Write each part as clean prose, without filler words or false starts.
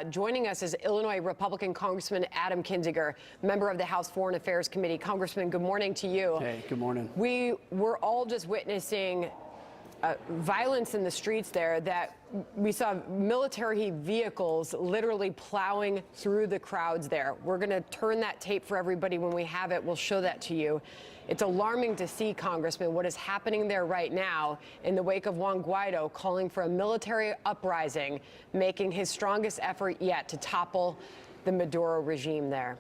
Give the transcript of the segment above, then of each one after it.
Joining us is Illinois Republican Congressman Adam Kinzinger, member of the House Foreign Affairs Committee. Congressman, good morning to you. Hey, good morning. We were all just witnessing violence in the streets there, that we saw military vehicles literally plowing through the crowds there. We're going to turn that tape for everybody when we have it. We'll show that to you. It's alarming to see, Congressman, what is happening there right now in the wake of Juan Guaido calling for a military uprising, making his strongest effort yet to topple the Maduro regime there.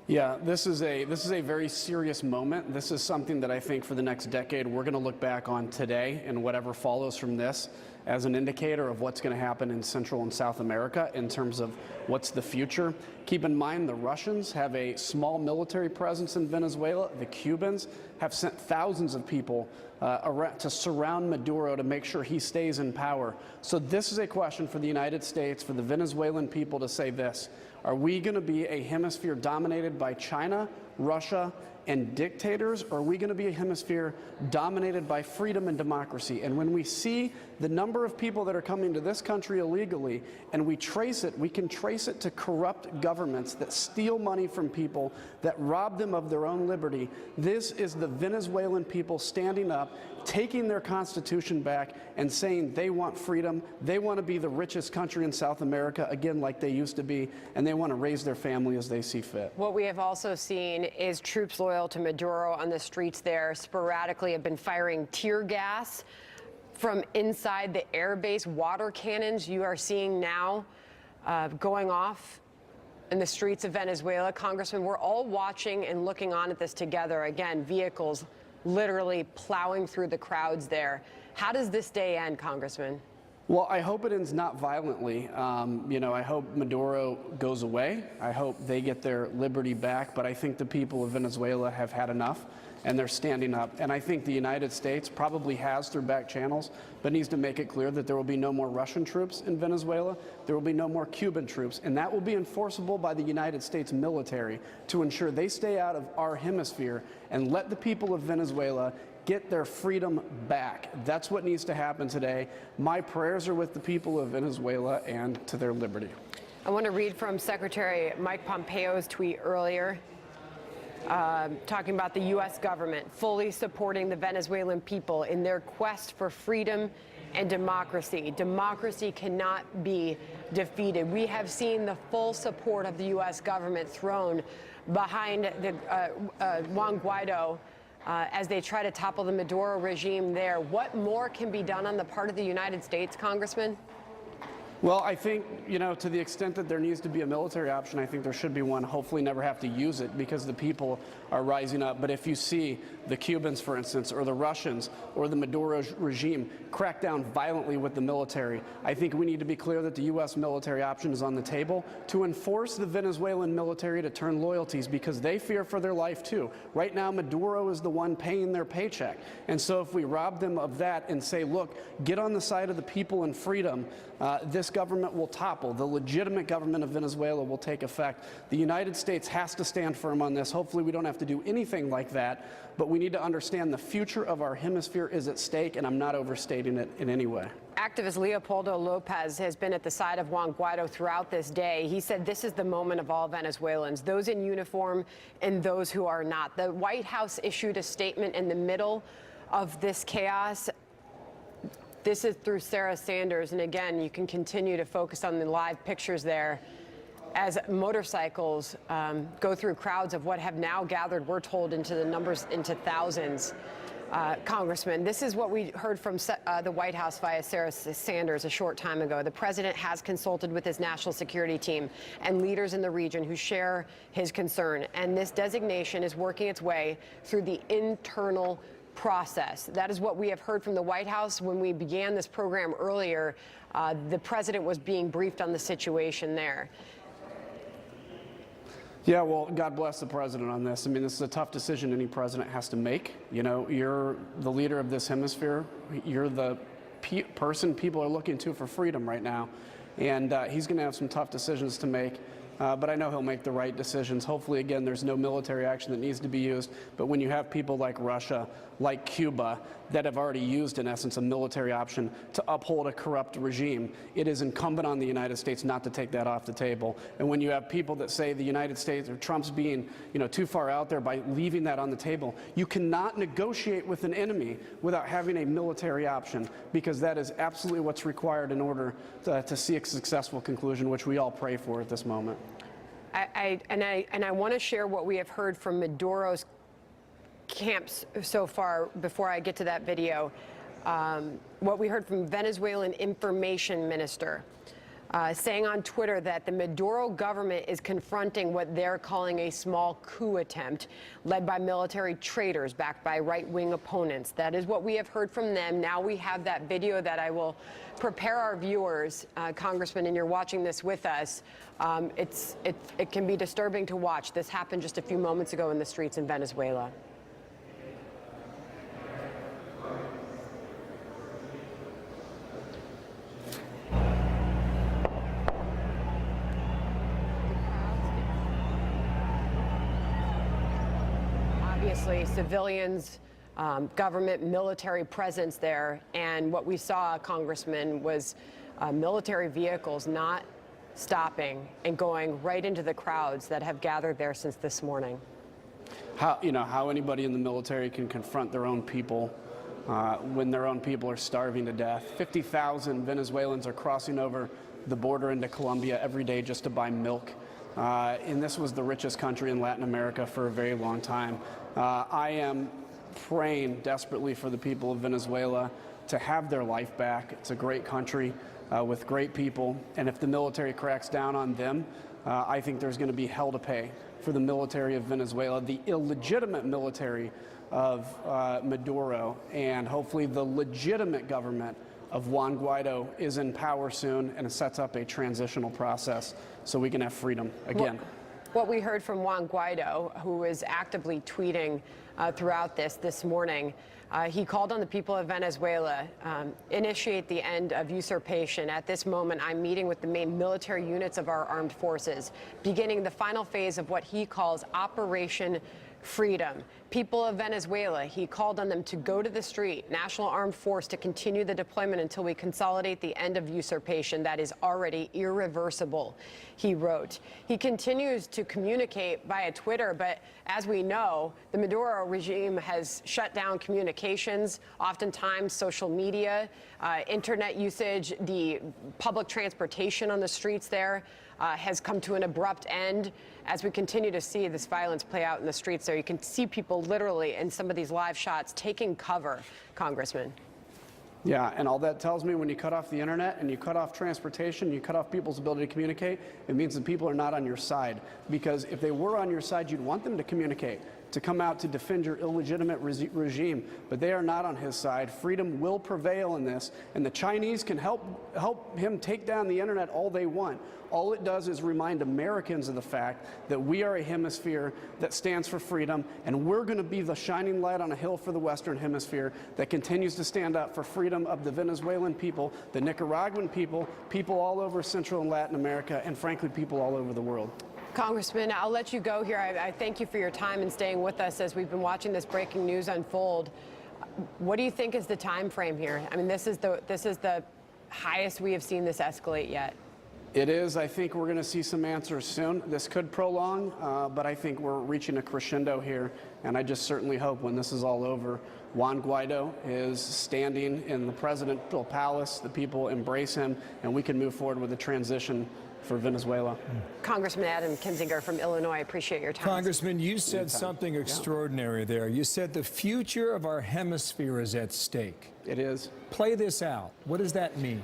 Yeah, this is a very serious moment. This is something that I think for the next decade we're going to look back on today and whatever follows from this as an indicator of what's going to happen in Central and South America in terms of what's the future. Keep in mind the Russians have a small military presence in Venezuela. The Cubans have sent thousands of people to surround Maduro to make sure he stays in power. So this is a question for the United States, for the Venezuelan people to say this. Are we going to be a hemisphere dominated by China, Russia, and dictators, or are we going to be a hemisphere dominated by freedom and democracy? And when we see the number of people that are coming to this country illegally, and we trace it, we can trace it to corrupt governments that steal money from people, that rob them of their own liberty. This is the Venezuelan people standing up, taking their constitution back and saying they want freedom, they want to be the richest country in South America, again, like they used to be, and they want to raise their family as they see fit. What we have also seen is troops loyal to Maduro on the streets there sporadically have been firing tear gas from inside the airbase. Water cannons you are seeing now going off in the streets of Venezuela. Congressman, we're all watching and looking on at this together. Again, vehicles literally plowing through the crowds there. How does this day end, Congressman? Well, I hope it ends not violently. I hope Maduro goes away. I hope they get their liberty back. But I think the people of Venezuela have had enough, and they're standing up. And I think the United States probably has through back channels, but needs to make it clear that there will be no more Russian troops in Venezuela. There will be no more Cuban troops. And that will be enforceable by the United States military to ensure they stay out of our hemisphere and let the people of Venezuela get their freedom back. That's what needs to happen today. My prayers are with the people of Venezuela and to their liberty. I want to read from Secretary Mike Pompeo's tweet earlier, talking about the U.S. government fully supporting the Venezuelan people in their quest for freedom and democracy. Democracy cannot be defeated. We have seen the full support of the U.S. government thrown behind the Juan Guaido as they try to topple the Maduro regime there. What more can be done on the part of the United States, Congressman? Well, I think, to the extent that there needs to be a military option, I think there should be one. Hopefully never have to use it because the people are rising up. But if you see the Cubans, for instance, or the Russians or the Maduro regime crack down violently with the military, I think we need to be clear that the U.S. military option is on the table to enforce the Venezuelan military to turn loyalties because they fear for their life too. Right now, Maduro is the one paying their paycheck. And so if we rob them of that and say, look, get on the side of the people and freedom, this government will topple. The legitimate government of Venezuela will take effect. The United States has to stand firm on this. Hopefully we don't have to do anything like that, but we need to understand the future of our hemisphere is at stake, and I'm not overstating it in any way. Activist Leopoldo Lopez has been at the side of Juan Guaido throughout this day. He said this is the moment of all Venezuelans, those in uniform and those who are not. The White House issued a statement in the middle of this chaos. This is through Sarah Sanders, and again, you can continue to focus on the live pictures there as motorcycles go through crowds of what have now gathered, we're told, into the numbers into thousands. Congressman, this is what we heard from the White House via Sarah Sanders a short time ago. The president has consulted with his national security team and leaders in the region who share his concern, and this designation is working its way through the internal process. That is what we have heard from the White House. When we began this program earlier, the president was being briefed on the situation there. Yeah, well, God bless the president on this. I mean, this is a tough decision any president has to make. You're the leader of this hemisphere. You're the person people are looking to for freedom right now. And he's going to have some tough decisions to make. but I know he'll make the right decisions. Hopefully, again, there's no military action that needs to be used. But when you have people like Russia, like Cuba, that have already used, in essence, a military option to uphold a corrupt regime, it is incumbent on the United States not to take that off the table. And when you have people that say the United States or Trump's being, too far out there by leaving that on the table, you cannot negotiate with an enemy without having a military option, because that is absolutely what's required in order to see a successful conclusion, which we all pray for at this moment. I want to share what we have heard from Maduro's camps so far before I get to that video. What we heard from Venezuelan information minister saying on Twitter that the Maduro government is confronting what they're calling a small coup attempt led by military traitors backed by right-wing opponents. That is what we have heard from them. Now we have that video that I will prepare our viewers, Congressman, and you're watching this with us. It can be disturbing to watch. This happened just a few moments ago in the streets in Venezuela. Obviously, civilians, government, military presence there. And what we saw, Congressman, was military vehicles not stopping and going right into the crowds that have gathered there since this morning. How anybody in the military can confront their own people when their own people are starving to death. 50,000 Venezuelans are crossing over the border into Colombia every day just to buy milk. And this was the richest country in Latin America for a very long time. I am praying desperately for the people of Venezuela to have their life back. It's a great country with great people, and if the military cracks down on them, I think there's going to be hell to pay for the military of Venezuela, the illegitimate military of Maduro, and hopefully the legitimate government of Juan Guaido is in power soon and it sets up a transitional process so we can have freedom again. What we heard from Juan Guaido, who is actively tweeting throughout this morning, he called on the people of Venezuela, initiate the end of usurpation. At this moment, I'm meeting with the main military units of our armed forces, beginning the final phase of what he calls Operation Freedom. People of Venezuela, he called on them to go to the street, National Armed Force, to continue the deployment until we consolidate the end of usurpation that is already irreversible, he wrote. He continues to communicate via Twitter, but as we know, the Maduro regime has shut down communications, oftentimes social media, internet usage, the public transportation on the streets there has come to an abrupt end. As we continue to see this violence play out in the streets there, you can see people literally in some of these live shots taking cover, Congressman. Yeah, and all that tells me, when you cut off the internet and you cut off transportation, you cut off people's ability to communicate, it means that people are not on your side. Because if they were on your side, you'd want them to communicate, to come out to defend your illegitimate regime, but they are not on his side. Freedom will prevail in this, and the Chinese can help him take down the internet all they want. All it does is remind Americans of the fact that we are a hemisphere that stands for freedom, and we're going to be the shining light on a hill for the Western Hemisphere that continues to stand up for freedom of the Venezuelan people, the Nicaraguan people, people all over Central and Latin America, and frankly, people all over the world. Congressman, I'll let you go here. I thank you for your time and staying with us as we've been watching this breaking news unfold. What do you think is the time frame here? I mean, this is the highest we have seen this escalate yet. It is. I think we're going to see some answers soon. This could prolong, but I think we're reaching a crescendo here, and I just certainly hope when this is all over, Juan Guaido is standing in the presidential palace, the people embrace him, and we can move forward with a transition for Venezuela. Congressman Adam Kinzinger from Illinois, I appreciate your time. Congressman, you said something extraordinary there. You said the future of our hemisphere is at stake. It is. Play this out. What does that mean?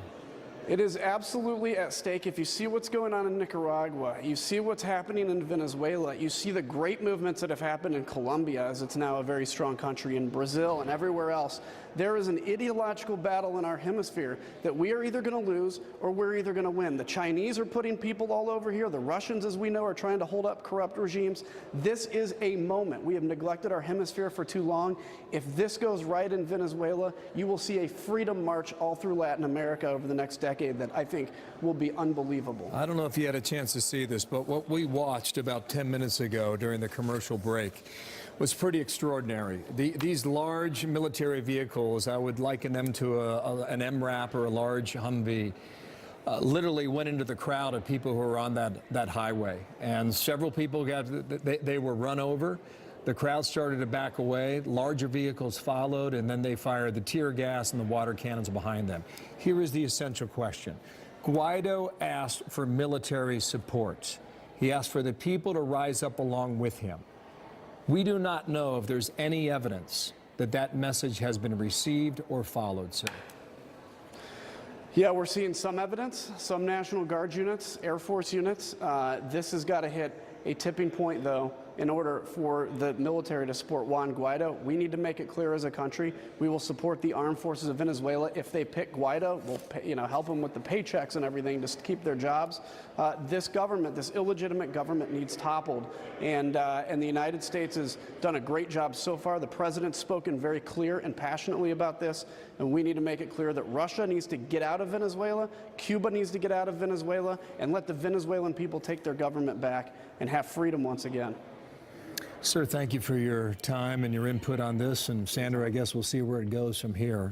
It is absolutely at stake. If you see what's going on in Nicaragua, you see what's happening in Venezuela, you see the great movements that have happened in Colombia, as it's now a very strong country, in Brazil and everywhere else. There is an ideological battle in our hemisphere that we are either going to lose or we're either going to win. The Chinese are putting people all over here. The Russians, as we know, are trying to hold up corrupt regimes. This is a moment. We have neglected our hemisphere for too long. If this goes right in Venezuela, you will see a freedom march all through Latin America over the next decade. decade that I think will be unbelievable. I don't know if you had a chance to see this, but what we watched about 10 minutes ago during the commercial break was pretty extraordinary. These large military vehicles, I would liken them to an MRAP or a large Humvee, literally went into the crowd of people who were on that highway. And several people they were run over. The crowd started to back away. Larger vehicles followed, and then they fired the tear gas and the water cannons behind them. Here is the essential question. Guaido asked for military support. He asked for the people to rise up along with him. We do not know if there's any evidence that that message has been received or followed, sir. Yeah, we're seeing some evidence, some National Guard units, Air Force units. This has got to hit a tipping point, though, in order for the military to support Juan Guaido. We need to make it clear as a country, we will support the armed forces of Venezuela. If they pick Guaido, we'll help them with the paychecks and everything to keep their jobs. This government, this illegitimate government, needs toppled. And the United States has done a great job so far. The president's spoken very clear and passionately about this. And we need to make it clear that Russia needs to get out of Venezuela, Cuba needs to get out of Venezuela, and let the Venezuelan people take their government back and have freedom once again. Sir, thank you for your time and your input on this. And Sandra, I guess we'll see where it goes from here.